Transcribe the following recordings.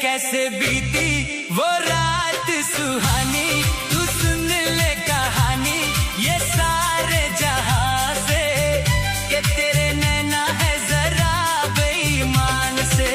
कैसे बीती वो रात सुहानी, तू सुन ले कहानी ये सारे जहां से, कि तेरे नैना है जरा बेईमान से।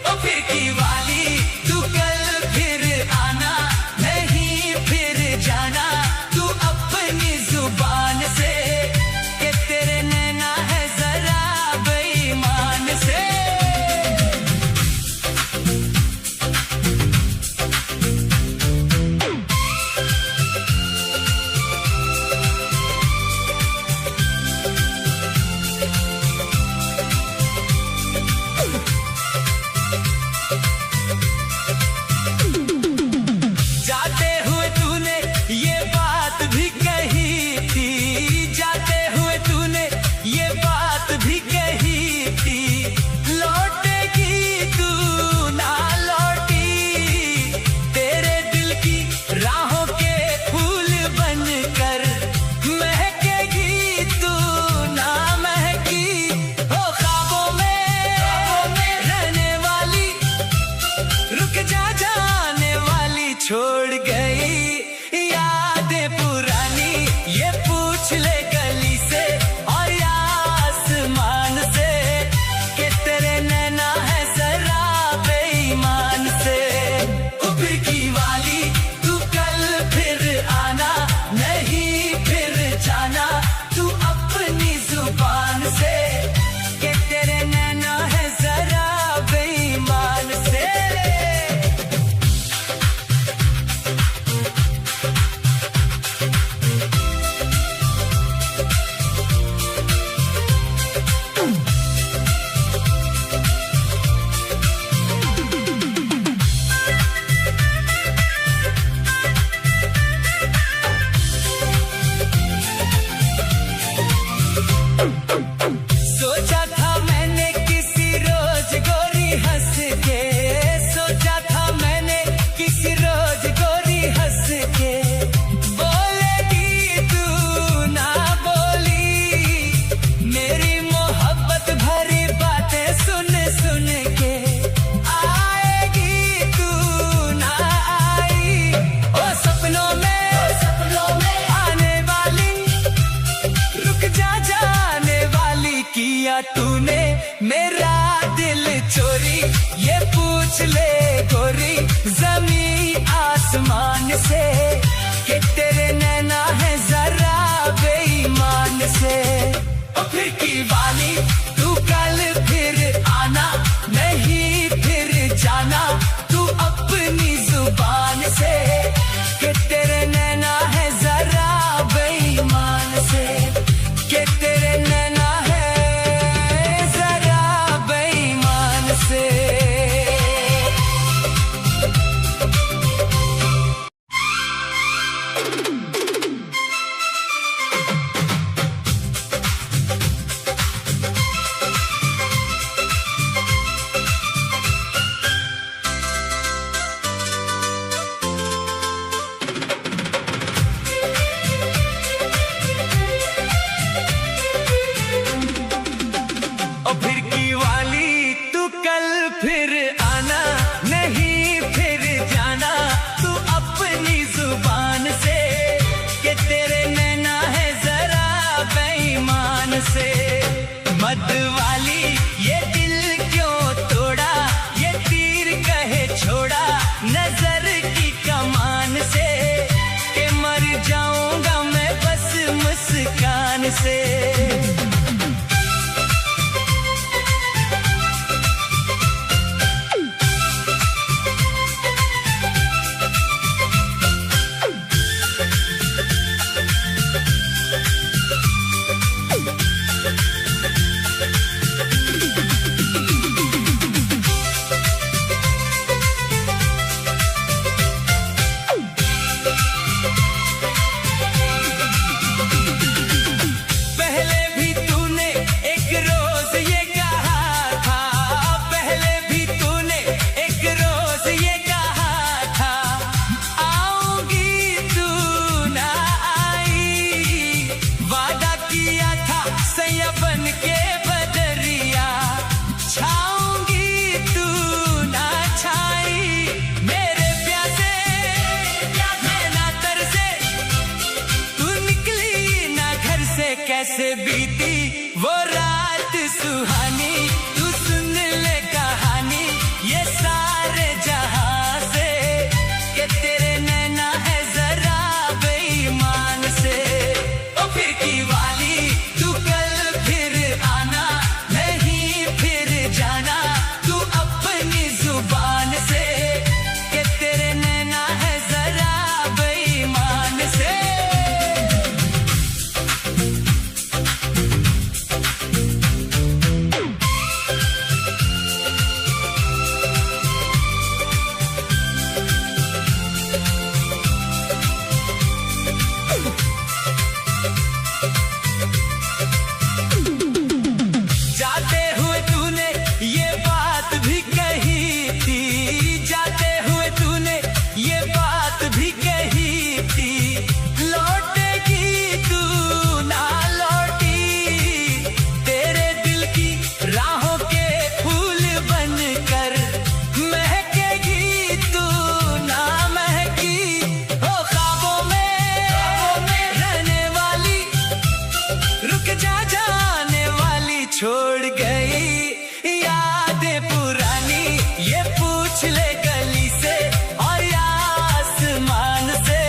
ओ फिर की वाली तू कल फिर आना, नहीं फिर जाना तू अपनी जुबान से, कि तेरे नैना है जरा बेईमान से। छोड़ गई यादें पुरानी, ये पूछ ले गली से और या आसमान से, कि तेरे नैना है जरा बेईमान से। उब्र की वाली तू कल फिर आना, नहीं फिर जाना तू अपनी जुबान से, कि तेरे नैना है जरा बेईमान से। सोचा था मैंने किसी रोज गोरी हंस के, सोचा था मैंने किसी रोज गोरी हंस के, बोलेगी तू ना बोली मेरी मोहब्बत भरी बातें सुन सुन के, आएगी तू ना आई ओ सपनों में आने वाली, रुक जा जाने वाली, किया तूने मेरा दिल चोरी, ये पूछ ले गोरी जमीन आसमान से, कि तेरे नैना है जरा बेईमान से। ओ फिर की वाली तू कल फिर आना, नहीं फिर जाना तू अपनी जुबान से, कि तेरे नैना है जरा बेईमान से, कि तेरे नैना है जरा कैसे बीती वो रात सुहानी, तू सुन ले कहानी ये सारे जहां से, कि तेरे नैना है जरा बेईमान से। ओ फिर की वाली तू कल फिर आना, नहीं फिर जाना तू अपनी जुबान से, कि तेरे नैना है जरा बेईमान से। जाते हुए तूने ये बात भी कही थी, जाते हुए तूने ये बात भी कही थी, लौटेगी तू ना लौटी, तेरे दिल की राहों के फूल बनकर महकेगी तू ना महकी। ओ ख्वाबों में रहने वाली, रुक जा जाने वाली, छोड़ गई यादें पुरानी, ये पूछ ले गली से और या आसमान से,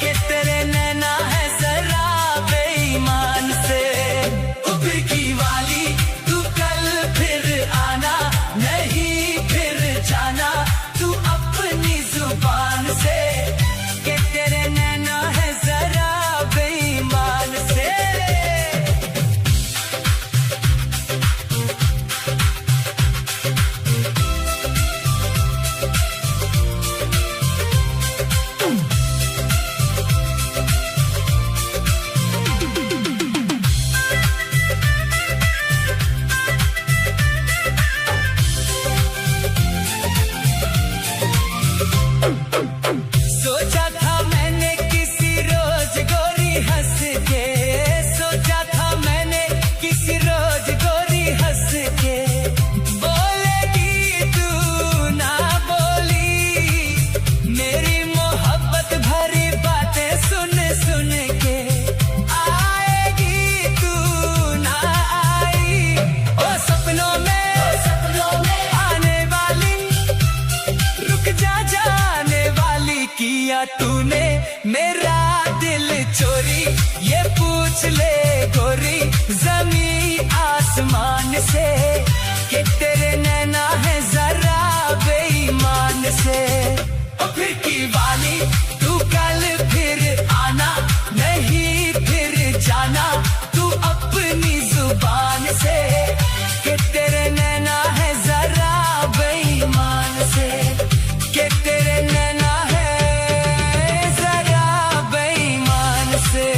कि तेरे नैना है जरा बेईमान से। उभर की वाली तू कल फिर आना, नहीं फिर जाना तू अपनी जुबान से, कि तेरे नैना है जरा बेईमान से। सोचा था मैंने किसी रोज गोरी हंस के, सोचा था मैंने किसी रोज गोरी हंस के, बोलेगी तू ना बोली, मेरी मोहब्बत भरी बातें सुन सुन के, आएगी तू ना आई। ओ सपनों में आने वाली, रुक जा जाने वाली, किया तूने मेरा दिल चोरी, ये पूछ ले गोरी जमी आसमान से, कि तेरे नैना है जरा बेईमान से। ओ फिर की वाली तू कल फिर आना, नहीं फिर जाना तू अपनी जुबान से, कि तेरे नैना है जरा बेईमान से, कि तेरे नैना है जरा बेईमान से।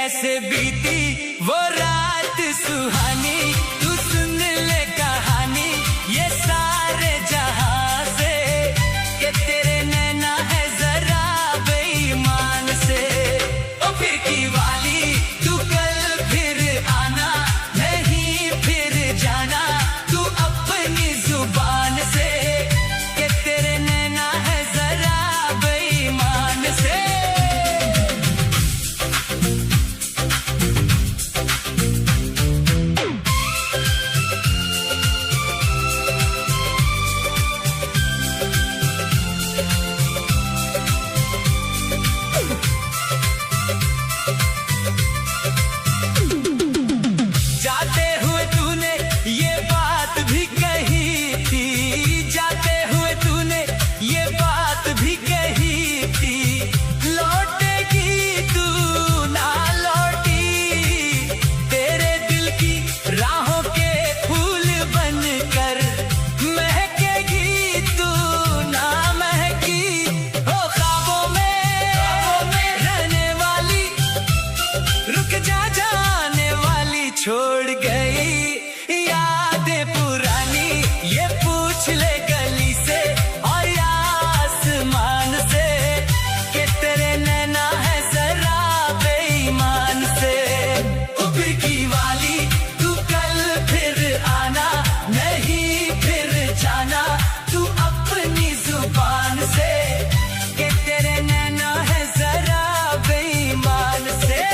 कैसे बीती वो रात सुहानी, तू सुन ले कहानी ये सारे जहां से, कि तेरे नैना है जरा बेईमान से। ओ फिर की वाली तू कल फिर आना, नहीं फिर जाना तू अपनी जुबान से, कि तेरे नैना है जरा बेईमान से। जाते हुए तूने ये बात भी कही थी, जाते हुए तूने ये बात भी कही थी, लौटेगी तू ना लौटी, तेरे दिल की राहों के फूल बनकर महकेगी तू ना महकी। हो ख्वाबों में रहने वाली, रुक जा जाने वाली, छोड़ गई यादें पुरानी, ये पूछ ले गली से और या आसमान से, कि तेरे नैना है जरा बेईमान से। ओ फिर की वाली तू कल फिर आना, नहीं फिर जाना तू अपनी जुबान से, कि तेरे नैना है जरा बेईमान से।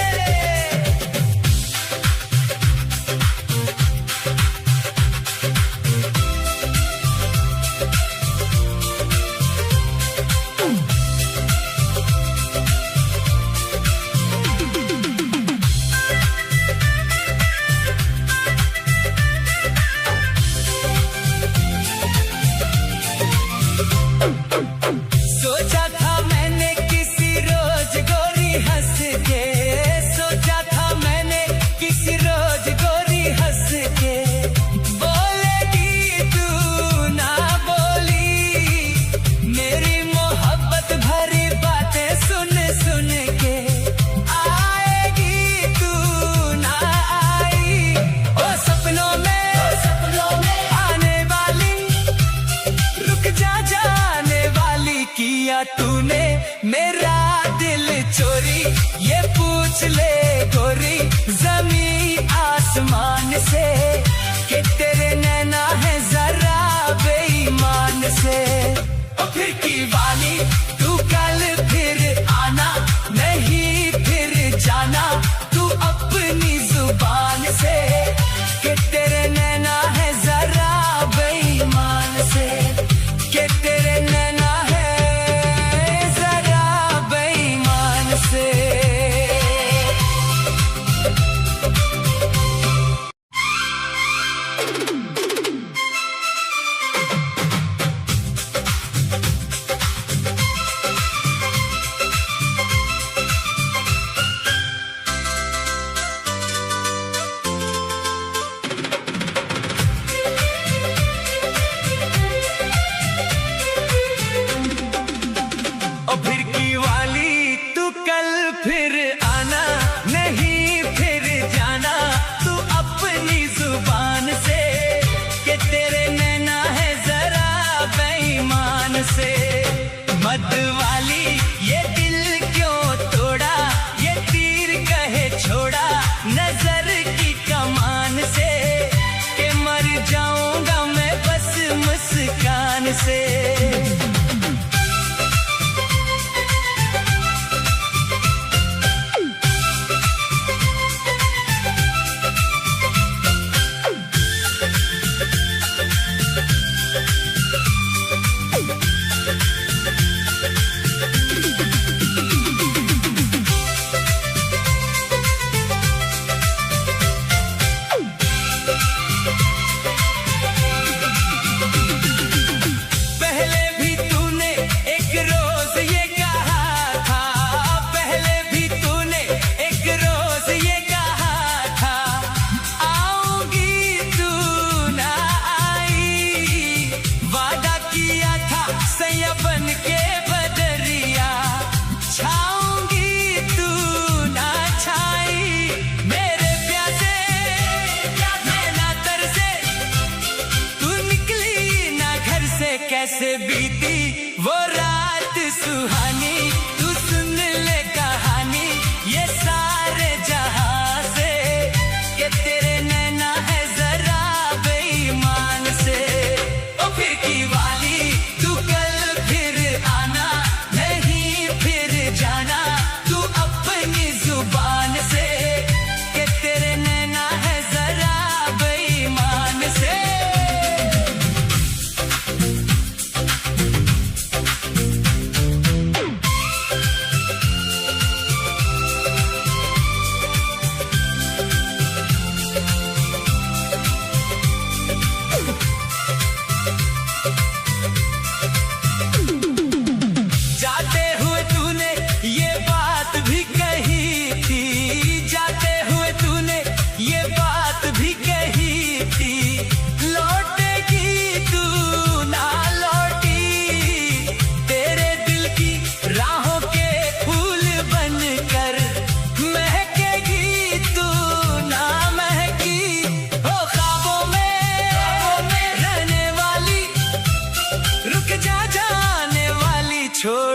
सोचा था मैंने किसी रोज गोरी हंस के, सोचा था मैंने किसी रोज गोरी हंस के, बोलेगी तू ना बोली, मेरी मोहब्बत भरी बातें सुन सुन के, आएगी तू ना आई। ओ सपनों में आने वाली, रुक जा जाने वाली, किया तूने मेरा दिल चोरी, ये पूछ ले गोरी जमी आसमान से, कि तेरे नैना है जरा बेईमान से। ओ फिर की वाली तू कल फिर आना, नहीं फिर जाना तू अपनी जुबान से, कि तेरे नैना है जरा बेईमान से, कि तेरे नैना है जरा बेईमान से। ओ फिर की वाली तू कल फिर आना, नहीं फिर जाना तू अपनी जुबान से, कि तेरे नैना है जरा बेईमान से। मत वाली ये दिल क्यों तोड़ा, ये तीर कहे छोड़ा नजर की कमान से, कि मर जाऊंगा मैं बस मुस्कान से। कैसे बीती वो रात सुहानी, तू सुन ले कहानी ये सारे जहां से, कि तेरे नैना है जरा बेईमान से। ओ खिड़की वाली तू कल फिर आना, नहीं फिर जाना तू अपनी जुबान से, कि तेरे नैना है जरा बेईमान से। जाते हुए तूने ये बात भी कही थी, जाते हुए तूने ये बात भी कही थी, लौटेगी तू ना लौटी, तेरे दिल की राहों के फूल बनकर महकेगी तू ना महकी। हो ख्वाबों में रहने वाली, रुक जा जाने वाली, छोड़